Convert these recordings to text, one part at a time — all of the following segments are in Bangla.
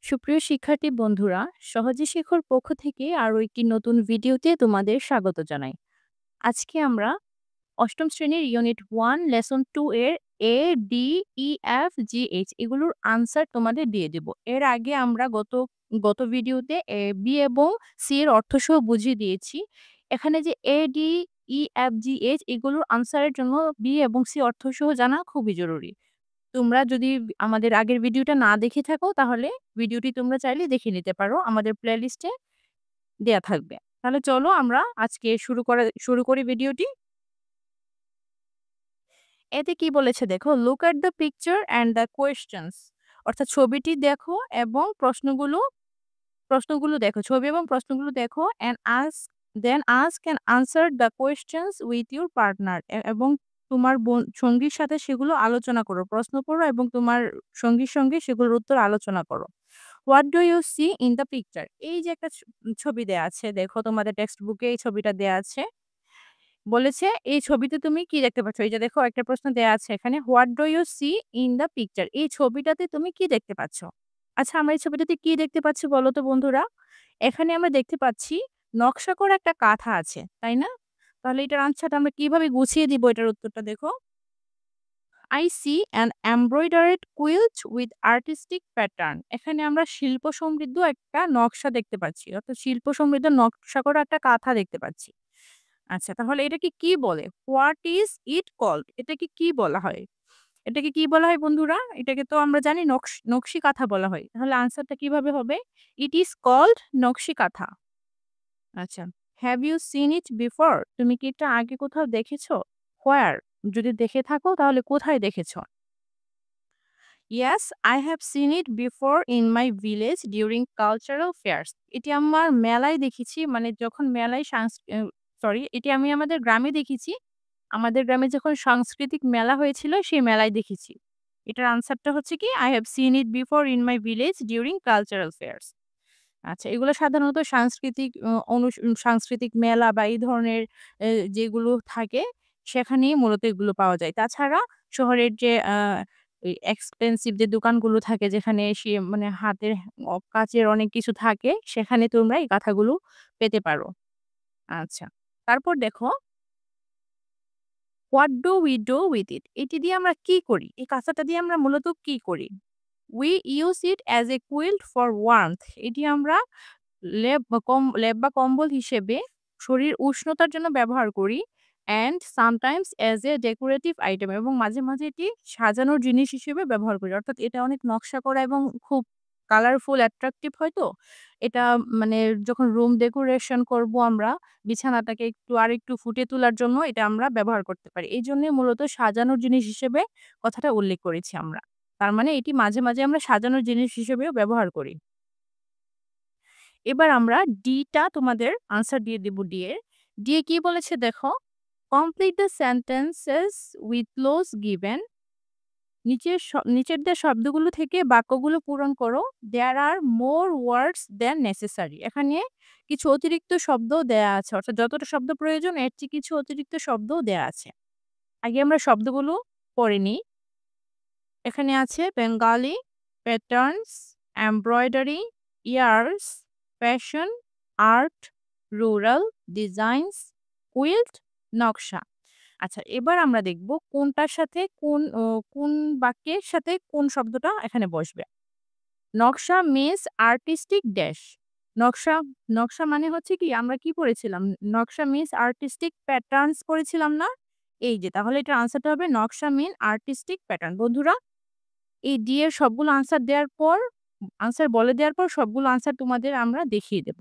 সুপ্রিয় শিক্ষার্থী বন্ধুরা, সহজে শেখার পক্ষ থেকে আরও একটি নতুন ভিডিওতে তোমাদের স্বাগত জানাই। আজকে আমরা অষ্টম শ্রেণীর ইউনিট 1 লেসন 2 এর এ, ডি, ই, এফ, জি, এইচ এগুলোর আনসার তোমাদের দিয়ে দেব। এর আগে আমরা গত ভিডিওতে এ, বি এবং সি এর অর্থসহ বুঝিয়ে দিয়েছি। এখানে যে এ, ডি, ই, এফ, জি, এইচ এগুলোর আনসারের জন্য বি এবং সি অর্থসহ জানা খুবই জরুরি। তোমরা যদি আমাদের আগের ভিডিওটা না দেখে থাকো তাহলে ভিডিওটি তোমরা চাইলে দেখে নিতে পারো। আমাদের প্লেলিস্টে দেয়া থাকবে। তাহলে চলো আমরা আজকে শুরু করি ভিডিওটি। এতে কি বলেছে দেখো, "look at the picture and the questions" অর্থাৎ ছবিটি দেখো এবং প্রশ্নগুলো দেখো। ছবি এবং প্রশ্নগুলো দেখো and ask and answer the questions with your partner এবং তোমার সঙ্গীর সাথে সেগুলো আলোচনা করো। প্রশ্ন করো এবং তোমার সঙ্গীর সঙ্গে সেগুলোর উত্তর আলোচনা করো। What do you see in the picture? এই যে একটা ছবি দেয়া আছে, দেখো তোমাদের টেক্সট বুকে এই ছবিটা দেয়া আছে। বলেছে এই ছবিতে তুমি কি দেখতে পাচ্ছ? এই যে দেখো একটা প্রশ্ন দেয়া আছে এখানে, what do you see in the picture? এই ছবিটাতে তুমি কি দেখতে পাচ্ছ? আচ্ছা, আমরা এই ছবিটাতে কি দেখতে পাচ্ছি বলো তো বন্ধুরা? এখানে আমরা দেখতে পাচ্ছি নকশা করা একটা কাঁথা আছে, তাই না? তাহলে এটার আনসারটা আমরা কিভাবে গুছিয়ে দিব, এটার উত্তরটা দেখো। I see an embroidered quilt with artistic pattern. এখানে আমরা শিল্প সমৃদ্ধ একটা নকশা দেখতে পাচ্ছি। অর্থাৎ শিল্প সমৃদ্ধ নকশা করা একটা কাঁথা দেখতে পাচ্ছি। আচ্ছা, তাহলে এটাকে কি বলে? What is it called? এটাকে কি বলা হয়? এটাকে কি বলা হয় বন্ধুরা? এটাকে তো আমরা জানি নকশি কাঁথা বলা হয়। তাহলে আনসারটা কিভাবে হবে? It is called নকশি কাঁথা। আচ্ছা। Have you seen it before? তুমি কি এটা আগে কোথাও দেখেছো? Where? যদি দেখে থাকো তাহলে কোথায় দেখেছো? Yes, I have seen it before in my village during cultural fairs. এটি আমার মেলায় দেখেছি, মানে যখন মেলায় এটি আমি আমাদের গ্রামে দেখেছি। আমাদের গ্রামে যখন সাংস্কৃতিক মেলা হয়েছিল সেই মেলায় দেখেছি। এটার আনসারটা হচ্ছে কি, I have seen it before in my village during cultural fairs. আচ্ছা, এগুলো সাধারণত সাংস্কৃতিক মেলা বা এই ধরনের যেগুলো থাকে সেখানেই মূলত এগুলো পাওয়া যায়। তাছাড়া শহরের যে ওই এক্সপেন্সিভ যে দোকানগুলো থাকে যেখানে মানে হাতের কাচের অনেক কিছু থাকে সেখানে তোমরা এই কাঁথাগুলো পেতে পারো। আচ্ছা। তারপর দেখো, what do we do with it? এটি দিয়ে আমরা কি করি? এই কাঁথাটা দিয়ে আমরা মূলত কি করি? We use it as a quilt for warmth. এটি আমরা লেপ বা কম্বল হিসেবে শরীর উষ্ণতার জন্য ব্যবহার করি। And sometimes as a decorative item এবং মাঝে, মাঝে এটি সাজানোর জিনিস হিসেবে ব্যবহার করি। অর্থাৎ এটা অনেক নকশা করা এবং খুব কালারফুল অ্যাট্রাকটিভ হয় তো। এটা মানে যখন রুম ডেকোরেশন করব আমরা, বিছানাটাকে আরেকটু ফুটিয়ে তোলার জন্য এটা আমরা ব্যবহার করতে পারি। এইজন্যে মূলত সাজানোর জিনিস হিসেবে কথাটা উল্লেখ করেছি আমরা। তার মানে এটি মাঝে, মাঝে আমরা সাজানোর জিনিস হিসেবেও ব্যবহার করি। এবার আমরা ডি টা তোমাদের আনসার দিয়ে দেব ডি এর। ডি এ কি বলেছে দেখো, complete the sentences with close given. নিচের দেওয়া শব্দগুলো থেকে বাক্যগুলো পূরণ করো। দেয়ার আর মোর ওয়ার্ডস দ্যান নেসেসারি। এখানে কিছু অতিরিক্ত শব্দও দেয়া আছে। অর্থাৎ যতটা শব্দ প্রয়োজন এর চেয়ে কিছু অতিরিক্ত শব্দও দেয়া আছে। আগে আমরা শব্দগুলো পড়ে নিই। এখানে আছে Bengali, patterns, embroidery, years, fashion, art, rural, designs, quilt, নকশা। আচ্ছা, এবার আমরা দেখব কোনটার সাথে কোন বাক্যের সাথে কোন শব্দটা এখানে বসবে। নকশা মিন্স আর্টিস্টিক ড্যাশ। নকশা নকশা মানে হচ্ছে কি, আমরা কি পড়েছিলাম? নকশা মিন্স আর্টিস্টিক প্যাটার্নস পড়েছিলাম না? এই যে, তাহলে এটার আনসারটা হবে নকশা মিন আর্টিস্টিক প্যাটার্ন। বন্ধুরা, এই ডি এর সবগুলো আনসার বলে দেওয়ার পর সবগুলো আনসার তোমাদের আমরা দেখিয়ে দেব।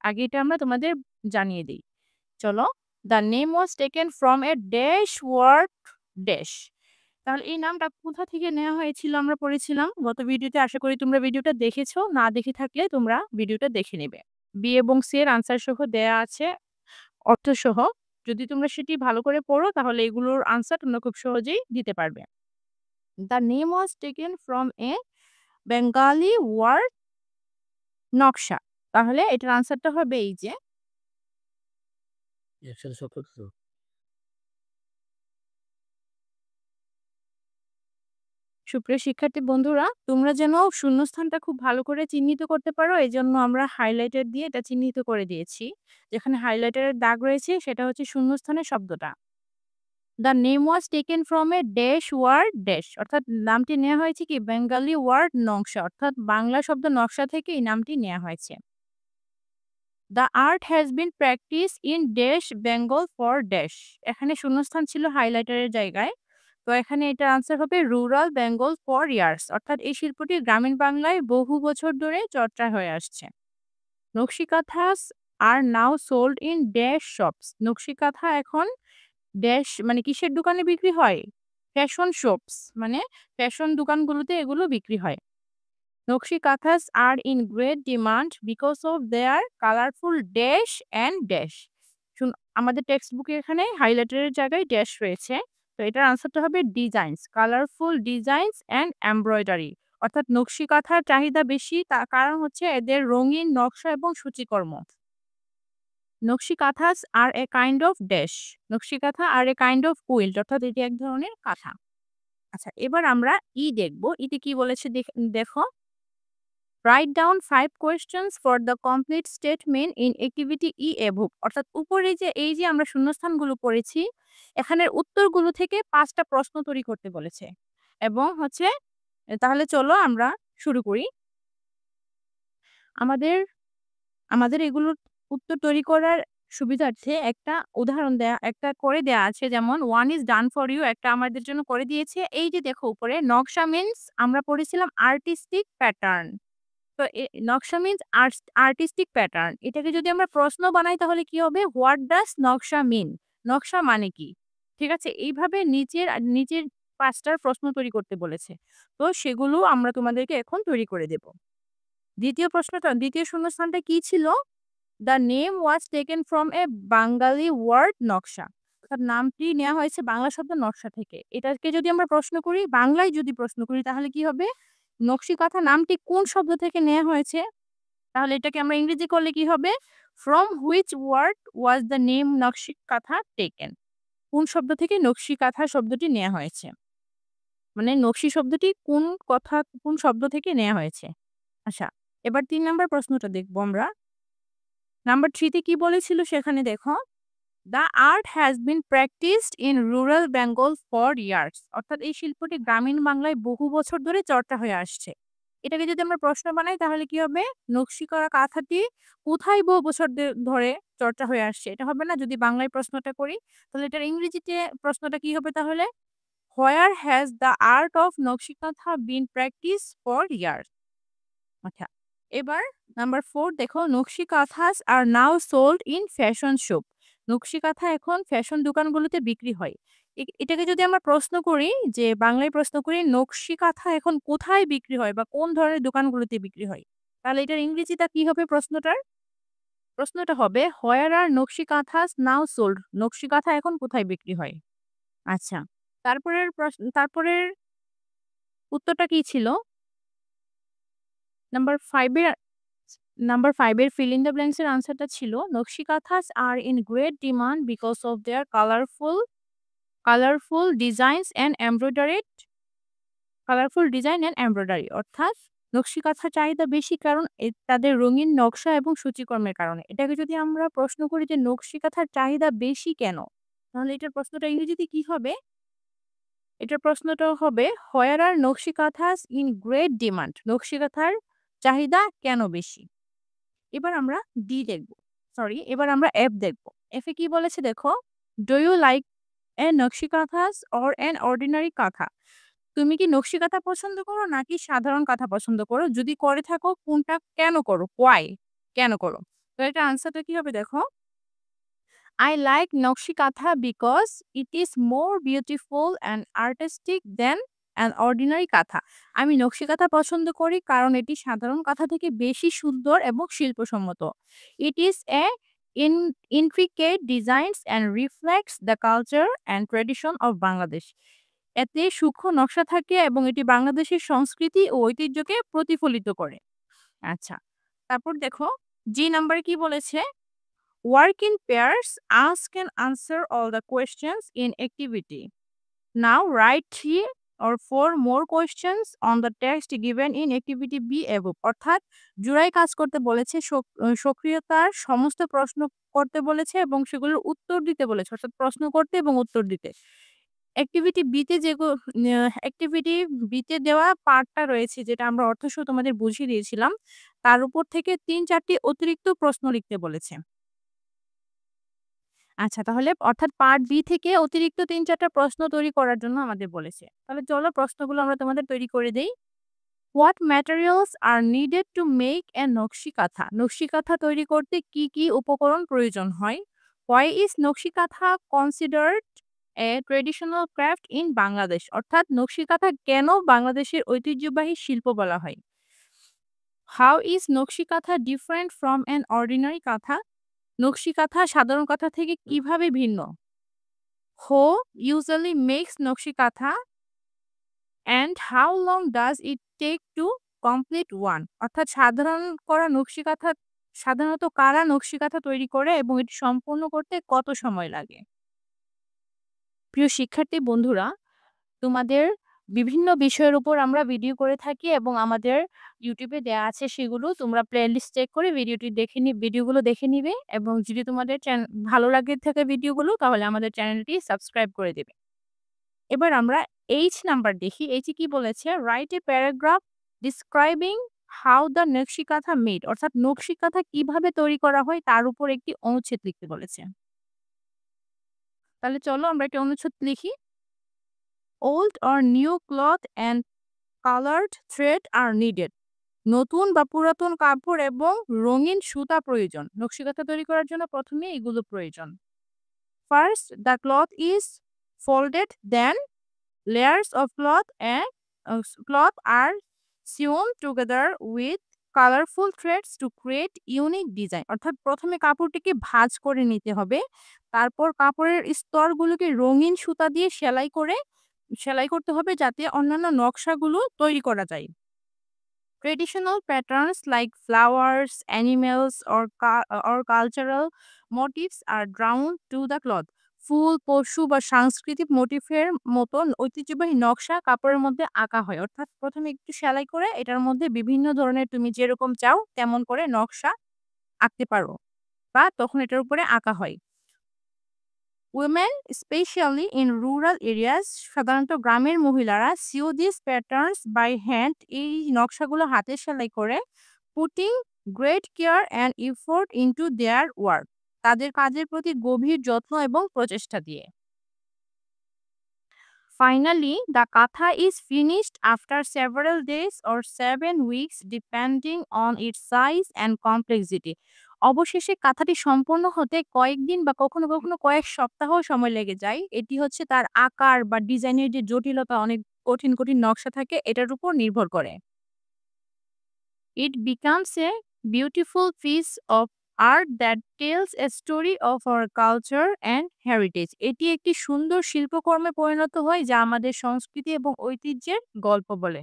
আগে এটা আমরা তোমাদের জানিয়ে দেই। চলো, the name was taken from a dash word dash. তাহলে এই নামটা কোথা থেকে নেওয়া হয়েছিল আমরা পড়েছিলাম গত ভিডিওতে। আশা করি তোমরা ভিডিওটা দেখেছো। না দেখে থাকলে তোমরা ভিডিওটা দেখে নেবে। বি এবং সি এর আনসার সহ দেয়া আছে, অর্থসহ। যদি তোমরা সেটি ভালো করে পড়ো তাহলে এগুলোর আনসার তোমরা খুব সহজেই দিতে পারবে। The name was taken from a Bengali word naksha. তাহলে এটার আনসারটা হবে এই যে, একসাথে সব করতেছো? সুপ্রিয় শিক্ষার্থী বন্ধুরা, তোমরা যেন শূন্যস্থানটা খুব ভালো করে চিহ্নিত করতে পারো, এজন্য আমরা হাইলাইটার দিয়ে এটা চিহ্নিত করে দিয়েছি। যেখানে হাইলাইটারের দাগ রয়েছে সেটা হচ্ছে শূন্যস্থানের শব্দটা। The name was taken from a dash word dash, অর্থাৎ নামটি নেওয়া হয়েছে কি বেঙ্গলি ওয়ার্ড নকশা, অর্থাৎ বাংলা শব্দ নকশা থেকে এই নামটি নেওয়া হয়েছে। The art has been practice in dash Bengal for dash, এখানে শূন্যস্থান ছিল হাইলাইটারের জায়গায়। তো এখানে এটার আনসার হবে রুরাল বেঙ্গল ফর ইয়ার্স, অর্থাৎ এই শিল্পটি গ্রামীণ বাংলায় বহু বছর ধরে চর্চা হয়ে আসছে। নকশি কাঁথাস আর নাও সোল্ড ইন ড্যাশ শপস, নকশি কাঁথা এখন ড্যাশ মানে কিসের দোকানে বিক্রি হয়? ফ্যাশন শপস মানে ফ্যাশন দোকানগুলোতে এগুলো বিক্রি হয়। Nakshi kanthas are in great demand because of their colourful dash and dash. আমাদের টেক্সট বুকে এখানে হাইলাইটারের জায়গায় ড্যাশ রয়েছে, তো এটার আনসারটা হবে designs, colourful designs and embroidery, অর্থাৎ নকশি কাঁথার চাহিদা বেশি, তার কারণ হচ্ছে এদের রঙিন নকশা এবং সূচিকর্ম। নকশি কাঁথাস আর এ কাইন্ড অফ ড্যাশ, নকশি কাঁথা আর এ কাইন্ড অফ কুইল্ট, অর্থাৎ এটি এক ধরনের কাঁথা। আচ্ছা, এবার আমরা দেখব। ইতে কি বলেছে দেখো। Write down 5 questions for the complete statement in activity E above, অর্থাৎ উপরে যে আমরা শূন্যস্থানগুলো পড়েছি এখানের উত্তরগুলো থেকে 5টা প্রশ্ন তৈরি করতে বলেছে। এবং হচ্ছে তাহলে চলো আমরা শুরু করি। আমাদের আমাদের এগুলোর উত্তর তৈরি করার সুবিধার্থে একটা উদাহরণ একটা করে দেয়া আছে, যেমন one is done for you, একটা আমাদের জন্য করে দিয়েছে। এই যে দেখো উপরে নকশা মিন্স আমরা পড়েছিলাম আর্টিস্টিক প্যাটার্ন। তো নকশা মিন্স আর্টিস্টিক প্যাটার্ন, এটাকে যদি আমরা প্রশ্ন বানাই তাহলে কি হবে? হোয়াট ডাজ নকশা মিন, নকশা মানে কি? ঠিক আছে, এইভাবে নিচের 5টার প্রশ্ন তৈরি করতে বলেছে। তো সেগুলো আমরা তোমাদেরকে এখন তৈরি করে দেব। দ্বিতীয় শূন্যস্থানটা কি ছিল? The name was taken from a Bangali word naksha, অর্থাৎ নামটি নেওয়া হয়েছে বাংলা শব্দ নকশা থেকে। এটাকে যদি আমরা প্রশ্ন করি, বাংলায় যদি প্রশ্ন করি তাহলে কি হবে? নকশি কাঁথা নামটি কোন শব্দ থেকে নেওয়া হয়েছে? তাহলে এটাকে আমরা ইংরেজি করলে কি হবে? From which word was the name nakshi kantha taken, কোন শব্দ থেকে নকশি কাঁথা শব্দটি নেওয়া হয়েছে, মানে নকশি শব্দটি কোন শব্দ থেকে নেওয়া হয়েছে। আচ্ছা, এবার 3 নাম্বার প্রশ্নটা দেখবো আমরা। নাম্বার 3 তে কি বলেছিল সেখানে দেখো। The art has been practised in rural Bengal for years, অর্থাৎ এই শিল্পটি গ্রামীণ বাংলায় বহু বছর ধরে চর্চা হয়ে আসছে। এটাকে যদি আমরা প্রশ্ন বানাই তাহলে কি হবে? নকশি করা কাঁথাটি কোথায় বহু বছর ধরে চর্চা হয়ে আসছে, এটা হবে না। যদি বাংলায় প্রশ্নটা করি তাহলে এটার ইংরেজিতে প্রশ্নটা কি হবে তাহলে? Where has the art of নকশি কাঁথা বিন প্র্যাকটিস ফর ইয়ার্স। আচ্ছা, এবার নাম্বার 4 দেখো। নকশি কাঁথাস আর নাও সোল্ড ইন ফ্যাশন শপ, নকশি কাঁথা এখন ফ্যাশন দোকানগুলোতে বিক্রি হয়। এটাকে যদি আমরা প্রশ্ন করি, যে বাংলায় প্রশ্ন করি নকশি কাঁথা এখন কোথায় বিক্রি হয় বা কোন ধরনের দোকানগুলোতে বিক্রি হয়, তাহলে এটার ইংরেজিটা কি হবে? প্রশ্নটা হবে হোয়ার আর নকশি কাঁথাস নাও সোল্ড, নকশি কাঁথা এখন কোথায় বিক্রি হয়। আচ্ছা, তারপরের উত্তরটা কি ছিল? নাম্বার 5 এর ফিল ইন দ্য ব্ল্যাঙ্কস এর আনসারটা ছিল nakshi kanthas are in great demand because of their colourful designs and embroidery, অর্থাৎ নকশি কাঁথার চাহিদা বেশি কারণ তাদের রঙিন নকশা এবং সূচিকর্মের কারণে। এটাকে যদি আমরা প্রশ্ন করি যে নকশি কাঁথার চাহিদা বেশি কেন, তাহলে এটার প্রশ্নটা ইংরেজিতে কি হবে? এটার প্রশ্নটা হবে হোয়ার আর নকশি কাঁথাস ইন গ্রেট ডিমান্ড, নকশি কাঁথার চাহিদা কেন বেশি। এবার আমরা এবার আমরা এফ দেখব। এফ এ কি বলেছে দেখো। ডু ইউ লাইক এ নকশি কাঁথাস অর অ্যান অর্ডিনারি কাঁথা, তুমি কি নকশি কাঁথা পছন্দ করো নাকি সাধারণ কাঁথা পছন্দ করো? যদি করে থাকো কোনটা কেন করো? ওয়াই, কেন করো? তো এটা আনসারটা কি হবে দেখো। I like নকশি কাঁথা because it is more beautiful and artistic than an ordinary কাঁথা। আমি নকশি কাঁথা পছন্দ করি কারণ এটি সাধারণ কাঁথা থেকে বেশি সুন্দর এবং শিল্পসম্মত। It is a intricate designs and reflects the culture and tradition of Bangladesh. এতে সূক্ষ্ম নকশা থাকে এবং এটি বাংলাদেশের সংস্কৃতি ও ঐতিহ্যকে প্রতিফলিত করে। আচ্ছা, তারপর দেখো জি নাম্বার কি বলেছে। Work in pairs, ask and answer all the questions in activity. Now write or 4 more questions on the text given in activity B above অর্থাৎ জোড়ায় কাজ করতে বলেছে সক্রিয়তার সমস্ত প্রশ্ন করতে বলেছে এবং সেগুলোর উত্তর দিতে বলেছে অর্থাৎ প্রশ্ন করতে এবং উত্তর দিতে অ্যাক্টিভিটি বিতে অ্যাক্টিভিটি বিতে দেওয়া পার্টটা রয়েছে যেটা আমরা অর্থসহ তোমাদের বুঝিয়ে দিয়েছিলাম তার উপর থেকে ৩-৪টি অতিরিক্ত প্রশ্ন লিখতে বলেছে। আচ্ছা তাহলে অর্থাৎ পার্ট বি থেকে অতিরিক্ত ৩-৪টা প্রশ্ন তৈরি করার জন্য আমাদের বলেছে। তাহলে চলো প্রশ্নগুলো আমরা তোমাদের তৈরি করে দেই। What materials are needed to make a নকশি কাঁথা? নকশি কাঁথা তৈরি করতে কি কি উপকরণ প্রয়োজন হয়? Why is নকশি কাঁথা considered a traditional craft in Bangladesh? অর্থাৎ নকশি কাঁথা কেন বাংলাদেশের ঐতিহ্যবাহী শিল্প বলা হয়? How is নকশি কাঁথা different from an ordinary কাঁথা? নকশি কাঁথা সাধারণ কাঁথা থেকে কিভাবে ভিন্ন? Who usually makes নকশি কাঁথা? And how long does it take to complete one? অর্থাৎ সাধারণত কারা নকশি কাঁথা তৈরি করে এবং এটি সম্পূর্ণ করতে কত সময় লাগে? প্রিয় শিক্ষার্থী বন্ধুরা, তোমাদের বিভিন্ন বিষয়ের উপর আমরা ভিডিও করে থাকি এবং আমাদের ইউটিউবে দেয়া আছে সেগুলো তোমরা প্লেলিস্ট চেক করে ভিডিওগুলো দেখে নিবে এবং যদি তোমাদের ভালো লাগে থাকে ভিডিওগুলো তাহলে আমাদের চ্যানেলটি সাবস্ক্রাইব করে দেবে। এবার আমরা এইচ নাম্বার দেখি। এইচে কি বলেছে? Write a paragraph describing how the নকশি কাঁথা মেড অর্থাৎ নকশি কাঁথা কিভাবে তৈরি করা হয় তার উপর একটি অনুচ্ছেদ লিখতে বলেছে। তাহলে চলো আমরা একটা অনুচ্ছেদ লিখি। Old or new cloth and coloured thread are needed. নতুন বা পুরাতন কাপড় এবং রঙিন সুতা প্রয়োজন। নকশি কাঁথা তৈরি করার জন্য প্রথমে এগুলো প্রয়োজন। First the cloth is folded, then layers of cloth are sewn together with colorful threads to create unique design অর্থাৎ প্রথমে কাপড়টিকে ভাঁজ করে নিতে হবে তারপর কাপড়ের স্তরগুলোকে রঙিন সুতা দিয়ে সেলাই করতে হবে যাতে অন্যান্য নকশাগুলো তৈরি করা যায়। Traditional patterns like flowers, animals, or cultural motifs are drawn to the cloth. ফুল, পশু বা সাংস্কৃতিক মোটিফের মতন ঐতিহ্যবাহী নকশা কাপড়ের মধ্যে আঁকা হয়। অর্থাৎ প্রথমে একটু সেলাই করে এটার মধ্যে বিভিন্ন ধরনের তুমি যেরকম চাও তেমন করে নকশা আঁকতে পারো বা তখন এটার উপরে আঁকা হয়। Women, especially in rural areas, সাধারণত গ্রামের মহিলারা sew these patterns by hand এই নকশাগুলো হাতে সেলাই করে putting great care and effort into their work তাদের কাজের প্রতি গভীর যত্ন এবং প্রচেষ্টা দিয়ে। Finally, the katha is finished after several days or 7 weeks depending on its size and complexity. অবশেষে কাঁথাটি সম্পূর্ণ হতে কয়েকদিন বা কখনো কখনো কয়েক সপ্তাহ সময় লেগে যায়। এটি হচ্ছে তার আকার বা ডিজাইনের যে জটিলতা অনেক কঠিন নকশা থাকে এটার উপর নির্ভর করে। It becomes a beautiful piece of art that tells a story of our culture and heritage. এটি একটি সুন্দর শিল্পকর্মে পরিণত হয় যা আমাদের সংস্কৃতি এবং ঐতিহ্যের গল্প বলে।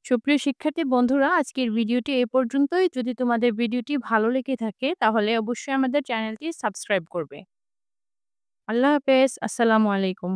সুপ্রিয় শিক্ষার্থী বন্ধুরা, আজকের ভিডিওটি এ পর্যন্তই। যদি তোমাদের ভিডিওটি ভালো লেগে থাকে তাহলে অবশ্যই আমাদের চ্যানেলটি সাবস্ক্রাইব করবে। আল্লাহ হাফেজ। আসসালামু আলাইকুম।